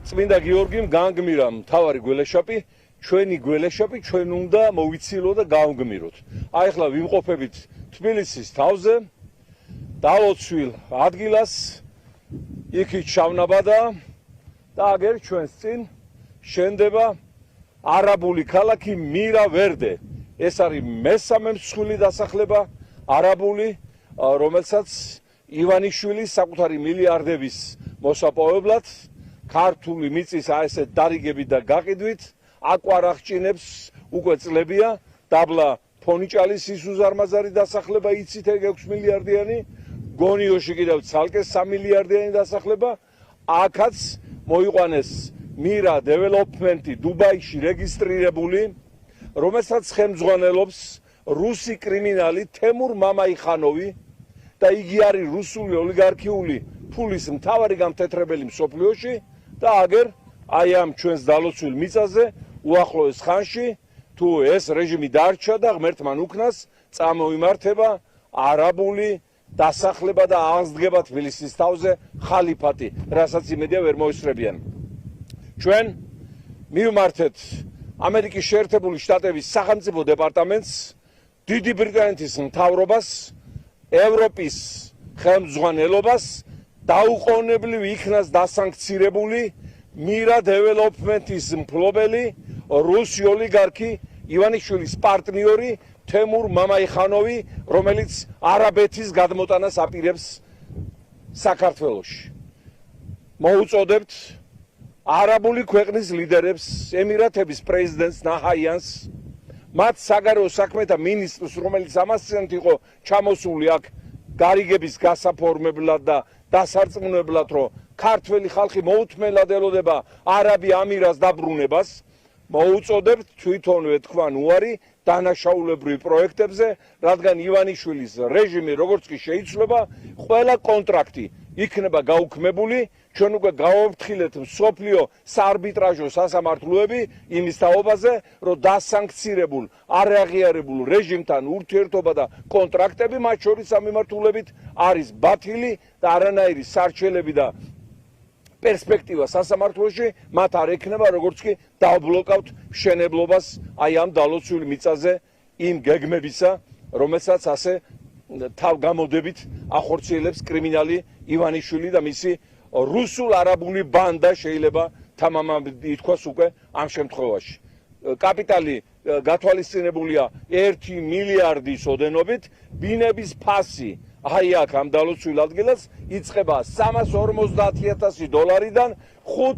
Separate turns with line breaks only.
წმინდა გიორგიმ გაანგმირა მთავარი გველეშაპი, ჩვენი გველეშაპი ჩვენ უნდა მოვიცილო და გავგმიროთ. აი ახლა ვიმყოფებით თბილისის თავზე, დალოცვილ ადგილას, იქით ჩავნაბადა და აგერ ჩვენს წინ შენდება არაბული ქალაქი მირავერდე. ეს არის მესამე მსხვილი დასახლება არაბული, რომელსაც ივანიშვილის საკუთარი მილიარდების მოსაპოვებლად ქართული მიწის ესე დარიგებით და გაყიდვით აკვარახჭინებს უკვე წლებია. დაბლა ფონიჭალის ის უზარმაზარი დასახლება იცით 6 მილიარდიანი, გონიოში კიდევ ცალკე 3 მილიარდიანი დასახლება. აქაც მოიყვანეს მირა დეველოპმენტი დუბაიში რეგისტრირებული, რომელსაც ხელმძღვანელობს რუსი კრიმინალი თემურ მამაიხანოვი და იგი არის რუსული ოლიგარქიული ფულის მთავარი გამთეთრებელი მსოფლიოში და აგერ აი ამ ჩვენს დალოცვილ მიწაზე უახლოეს ხანში თუ ეს რეჟიმი დარჩა და ღმერთმა უკნას წამოიმართება არაბული დასახლება და აღსდგება თბილისის თავზე ხალიფატი, რასაც იმედია ვერ მოისწრებიან. ჩვენ მივმართეთ ამერიკის შეერთებული შტატების სახელმწიფო დეპარტამენტს, დიდი ბრიტანეთის მთავრობას, ევროპის ხელმძღვანელობას დაუყოვნებლივ იქნას დასანქცირებული მირა დეველოპმენტის მფლობელი რუსი ოლიგარქი ივანიშვილის პარტნიორი თემურ მამაიხანოვი, რომელიც არაბეთის გადმოტანას აპირებს საქართველოში. მოუწოდებთ არაბული ქვეყნის ლიდერებს, ემირათების პრეზიდენტს ნაჰაიანს, მათ საგარეო საქმეთა მინისტრს, რომელიც ამასწრენთ იყო ჩამოსული აქ გარიგების გასაფორმებლად და დასარწმუნებლად, რომ ქართველი ხალხი მოუთმენლად ელოდება არაბი ამირას დაბრუნებას, მოუწოდებთ თვითონვე თქვან უარი დანაშაულებრივ პროექტებზე, რადგან ივანიშვილის რეჟიმი როგორც კი შეიცვლება, ყველა კონტრაქტი იქნება გაუქმებული. ჩვენ უკვე გავაფრთხილეთ მსოფლიო საარბიტრაჟო სასამართლოები იმის თაობაზე, რომ დასანქცირებულ არაღიარებულ რეჟიმთან ურთიერთობა და კონტრაქტები, მათ შორის სამიმართულებით არის ბათილი და არანაირი სარჩელები და პერსპექტივა სასამართლოში მათ არ ექნება, როგორც კი დავბლოკავთ მშენებლობას აი ამ დალოცვილ მიწაზე იმ გეგმებისა, რომელსაც ასე თავგამოდებით ახორციელებს კრიმინალი ივანიშვილი და მისი რუსულ-არაბული ბანდა შეიძლება თამამად ითქვას უკვე ამ შემთხვევაში. კაპიტალი გათვალისწინებულია 1 მილიარდის ოდენობით, ბინების ფასი აი აქ ამ დალოცვილ ადგილას იწყება $350,000-დან 5